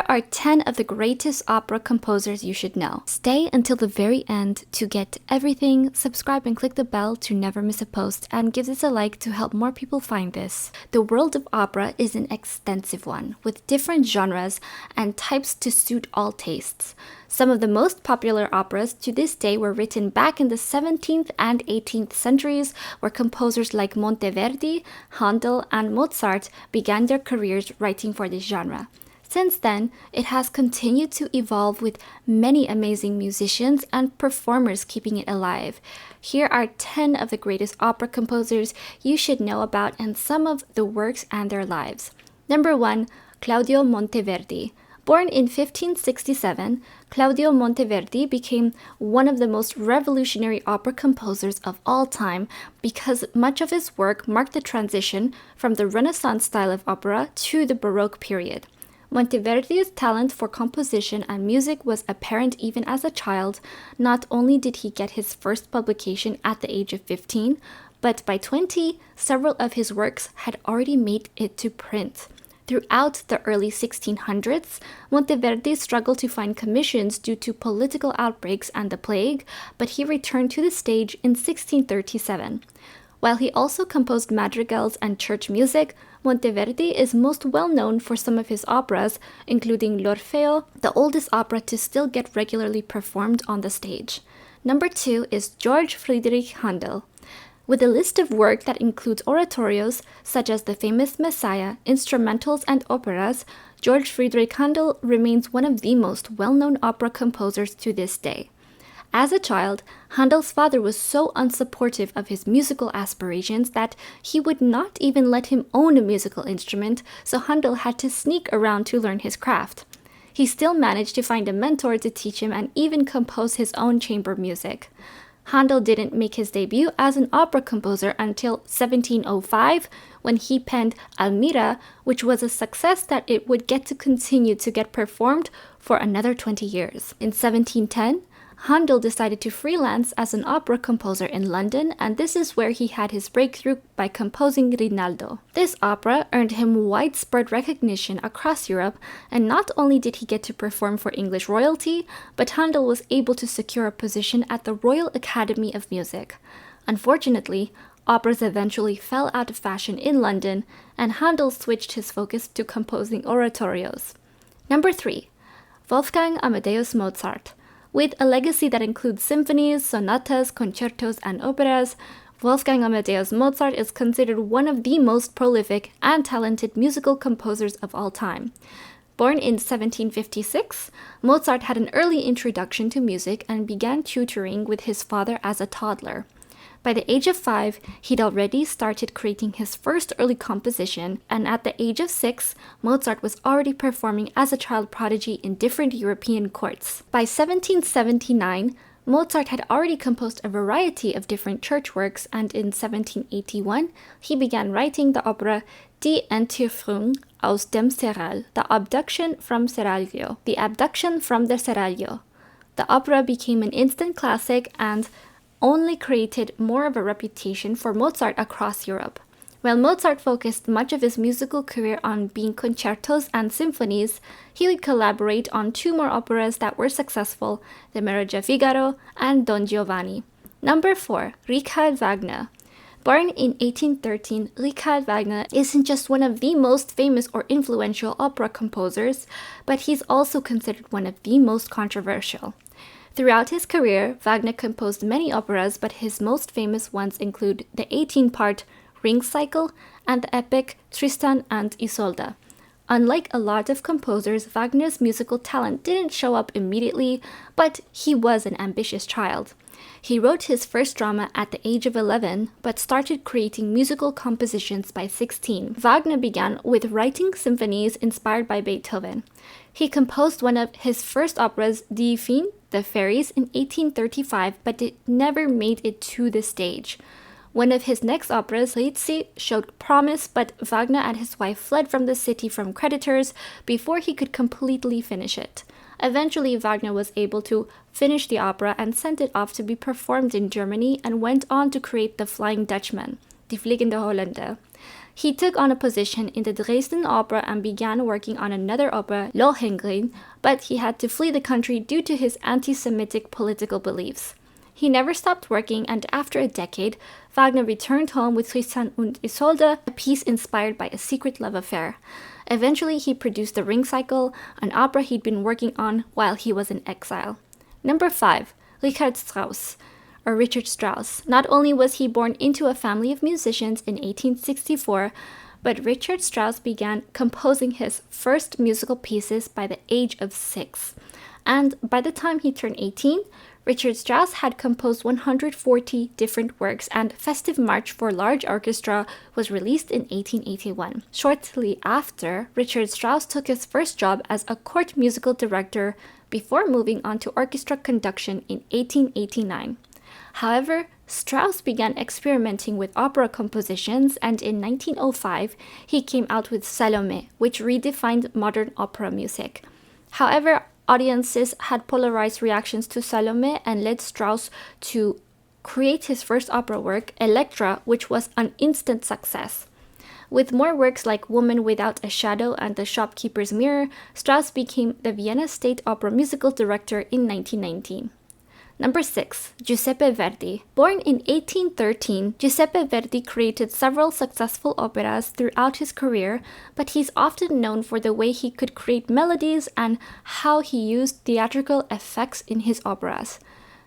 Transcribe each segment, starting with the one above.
Here are 10 of the greatest opera composers you should know. Stay until the very end to get everything, subscribe and click the bell to never miss a post, and give this a like to help more people find this. The world of opera is an extensive one, with different genres and types to suit all tastes. Some of the most popular operas to this day were written back in the 17th and 18th centuries, where composers like Monteverdi, Handel, and Mozart began their careers writing for this genre. Since then, it has continued to evolve with many amazing musicians and performers keeping it alive. Here are 10 of the greatest opera composers you should know about and some of the works and their lives. Number 1, Claudio Monteverdi. Born in 1567, Claudio Monteverdi became one of the most revolutionary opera composers of all time because much of his work marked the transition from the Renaissance style of opera to the Baroque period. Monteverdi's talent for composition and music was apparent even as a child. Not only did he get his first publication at the age of 15, but by 20, several of his works had already made it to print. Throughout the early 1600s, Monteverdi struggled to find commissions due to political outbreaks and the plague, but he returned to the stage in 1637. While he also composed madrigals and church music, Monteverdi is most well known for some of his operas, including L'Orfeo, the oldest opera to still get regularly performed on the stage. Number 2 is Georg Friedrich Handel. With a list of work that includes oratorios, such as the famous Messiah, instrumentals, and operas, Georg Friedrich Handel remains one of the most well-known opera composers to this day. As a child, Handel's father was so unsupportive of his musical aspirations that he would not even let him own a musical instrument, so Handel had to sneak around to learn his craft. He still managed to find a mentor to teach him and even compose his own chamber music. Handel didn't make his debut as an opera composer until 1705, when he penned Almira, which was a success that it would get to continue to get performed for another 20 years. In 1710, Handel decided to freelance as an opera composer in London, and this is where he had his breakthrough by composing Rinaldo. This opera earned him widespread recognition across Europe, and not only did he get to perform for English royalty, but Handel was able to secure a position at the Royal Academy of Music. Unfortunately, operas eventually fell out of fashion in London, and Handel switched his focus to composing oratorios. Number 3, Wolfgang Amadeus Mozart. With a legacy that includes symphonies, sonatas, concertos, and operas, Wolfgang Amadeus Mozart is considered one of the most prolific and talented musical composers of all time. Born in 1756, Mozart had an early introduction to music and began tutoring with his father as a toddler. By the age of 5, he'd already started creating his first early composition, and at the age of 6, Mozart was already performing as a child prodigy in different European courts. By 1779, Mozart had already composed a variety of different church works, and in 1781, he began writing the opera Die Entführung aus dem Serail, The Abduction from Seraglio, The Abduction from the Seraglio. The opera became an instant classic and only created more of a reputation for Mozart across Europe. While Mozart focused much of his musical career on being concertos and symphonies, he would collaborate on 2 more operas that were successful, The Marriage of Figaro and Don Giovanni. Number 4, Richard Wagner. Born in 1813, Richard Wagner isn't just one of the most famous or influential opera composers, but he's also considered one of the most controversial. Throughout his career, Wagner composed many operas, but his most famous ones include the 18-part Ring Cycle and the epic Tristan and Isolde. Unlike a lot of composers, Wagner's musical talent didn't show up immediately, but he was an ambitious child. He wrote his first drama at the age of 11, but started creating musical compositions by 16. Wagner began with writing symphonies inspired by Beethoven. He composed one of his first operas, Die Feen, The Fairies, in 1835, but it never made it to the stage. One of his next operas, Rizzi, showed promise, but Wagner and his wife fled from the city from creditors before he could completely finish it. Eventually, Wagner was able to finish the opera and sent it off to be performed in Germany, and went on to create The Flying Dutchman, Die Fliegende Holländer. He took on a position in the Dresden Opera and began working on another opera, Lohengrin, but he had to flee the country due to his anti-Semitic political beliefs. He never stopped working, and after a decade, Wagner returned home with Tristan und Isolde, a piece inspired by a secret love affair. Eventually, he produced the Ring Cycle, an opera he'd been working on while he was in exile. Number 5. Richard Strauss. Not only was he born into a family of musicians in 1864, but Richard Strauss began composing his first musical pieces by the age of 6. And by the time he turned 18, Richard Strauss had composed 140 different works, and Festive March for Large Orchestra was released in 1881. Shortly after, Richard Strauss took his first job as a court musical director before moving on to orchestra conduction in 1889. However, Strauss began experimenting with opera compositions, and in 1905, he came out with Salome, which redefined modern opera music. However, audiences had polarized reactions to Salome and led Strauss to create his first opera work, Elektra, which was an instant success. With more works like Woman Without a Shadow and The Shopkeeper's Mirror, Strauss became the Vienna State Opera musical director in 1919. Number 6. Giuseppe Verdi. Born in 1813, Giuseppe Verdi created several successful operas throughout his career, but he's often known for the way he could create melodies and how he used theatrical effects in his operas.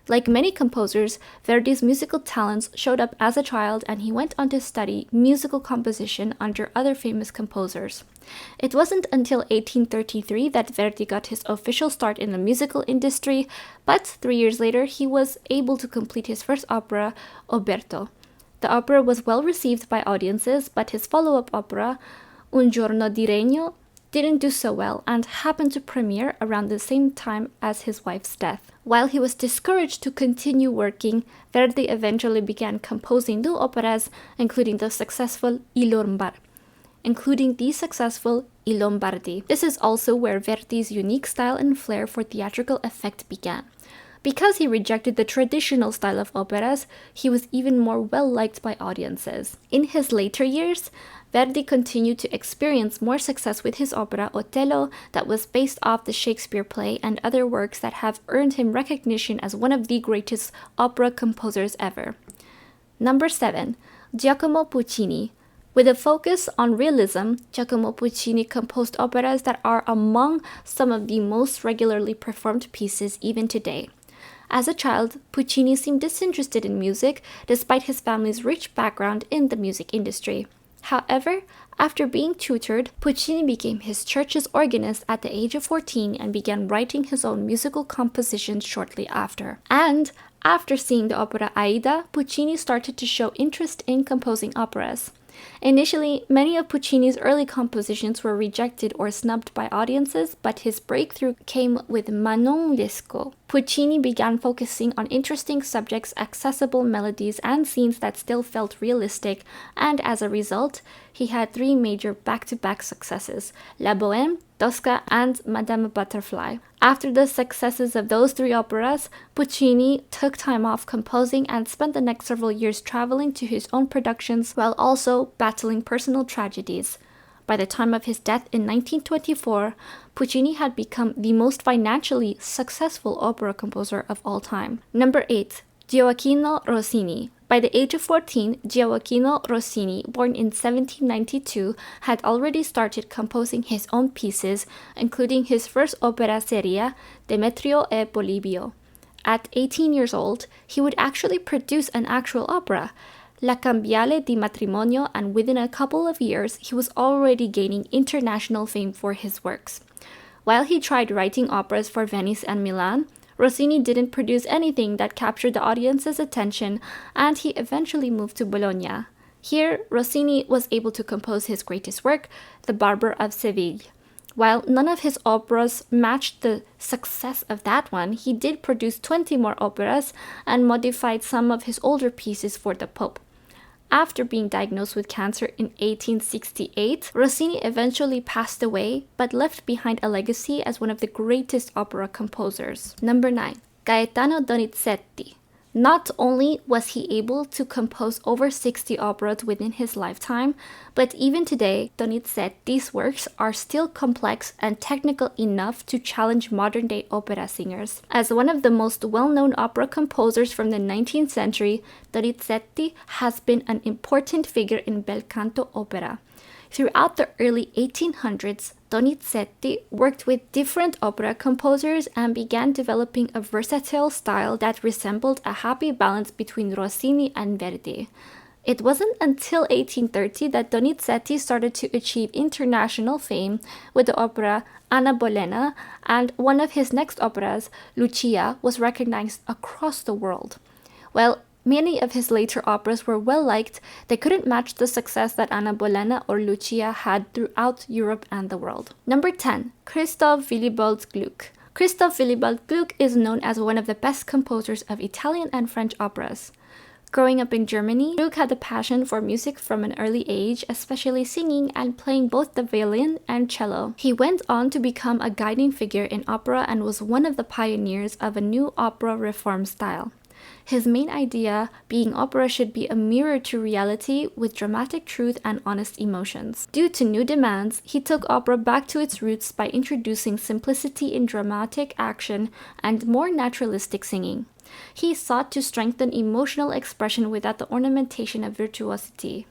Like many composers, Verdi's musical talents showed up as a child, and he went on to study musical composition under other famous composers. It wasn't until 1833 that Verdi got his official start in the musical industry, but 3 years later he was able to complete his first opera, Oberto. The opera was well received by audiences, but his follow-up opera, Un giorno di regno, didn't do so well and happened to premiere around the same time as his wife's death. While he was discouraged to continue working, Verdi eventually began composing new operas, including the successful I Lombardi. This is also where Verdi's unique style and flair for theatrical effect began. Because he rejected the traditional style of operas, he was even more well-liked by audiences. In his later years, Verdi continued to experience more success with his opera Otello, that was based off the Shakespeare play, and other works that have earned him recognition as one of the greatest opera composers ever. Number 7. Giacomo Puccini. With a focus on realism, Giacomo Puccini composed operas that are among some of the most regularly performed pieces even today. As a child, Puccini seemed disinterested in music, despite his family's rich background in the music industry. However, after being tutored, Puccini became his church's organist at the age of 14 and began writing his own musical compositions shortly after. And after seeing the opera Aida, Puccini started to show interest in composing operas. Initially, many of Puccini's early compositions were rejected or snubbed by audiences, but his breakthrough came with Manon Lescaut. Puccini began focusing on interesting subjects, accessible melodies, and scenes that still felt realistic, and as a result, he had 3 major back-to-back successes: La Bohème, Tosca, and Madame Butterfly. After the successes of those 3 operas, Puccini took time off composing and spent the next several years traveling to his own productions while also battling personal tragedies. By the time of his death in 1924, Puccini had become the most financially successful opera composer of all time. Number 8. Gioacchino Rossini. By the age of 14, Gioacchino Rossini, born in 1792, had already started composing his own pieces, including his first opera seria, Demetrio e Polibio. At 18 years old, he would actually produce an actual opera, La Cambiale di Matrimonio, and within a couple of years, he was already gaining international fame for his works. While he tried writing operas for Venice and Milan, Rossini didn't produce anything that captured the audience's attention, and he eventually moved to Bologna. Here, Rossini was able to compose his greatest work, The Barber of Seville. While none of his operas matched the success of that one, he did produce 20 more operas and modified some of his older pieces for the Pope. After being diagnosed with cancer in 1868, Rossini eventually passed away, but left behind a legacy as one of the greatest opera composers. Number 9. Gaetano Donizetti. Not only was he able to compose over 60 operas within his lifetime, but even today, Donizetti's works are still complex and technical enough to challenge modern-day opera singers. As one of the most well-known opera composers from the 19th century, Donizetti has been an important figure in bel canto opera. Throughout the early 1800s, Donizetti worked with different opera composers and began developing a versatile style that resembled a happy balance between Rossini and Verdi. It wasn't until 1830 that Donizetti started to achieve international fame with the opera Anna Bolena, and one of his next operas, Lucia, was recognized across the world. While many of his later operas were well liked, they couldn't match the success that Anna Bolena or Lucia had throughout Europe and the world. Number 10. Christoph Willibald Gluck. Christoph Willibald Gluck is known as one of the best composers of Italian and French operas. Growing up in Germany, Gluck had a passion for music from an early age, especially singing and playing both the violin and cello. He went on to become a guiding figure in opera and was one of the pioneers of a new opera reform style. His main idea being opera should be a mirror to reality with dramatic truth and honest emotions. Due to new demands, he took opera back to its roots by introducing simplicity in dramatic action and more naturalistic singing. He sought to strengthen emotional expression without the ornamentation of virtuosity.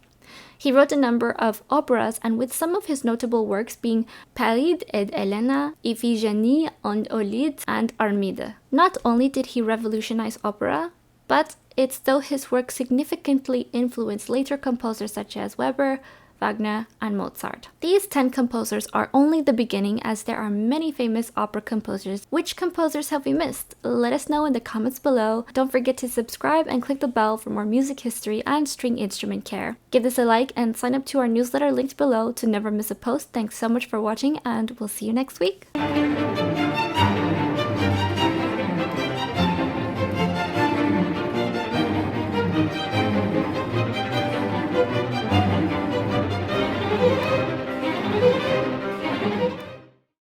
He wrote a number of operas, and with some of his notable works being Paride et Helena, Iphigenie and Olide, and Armide. Not only did he revolutionize opera, but it's though his work significantly influenced later composers such as Weber, Wagner, and Mozart. These 10 composers are only the beginning, as there are many famous opera composers. Which composers have we missed? Let us know in the comments below. Don't forget to subscribe and click the bell for more music history and string instrument care. Give this a like and sign up to our newsletter linked below to never miss a post. Thanks so much for watching, and we'll see you next week.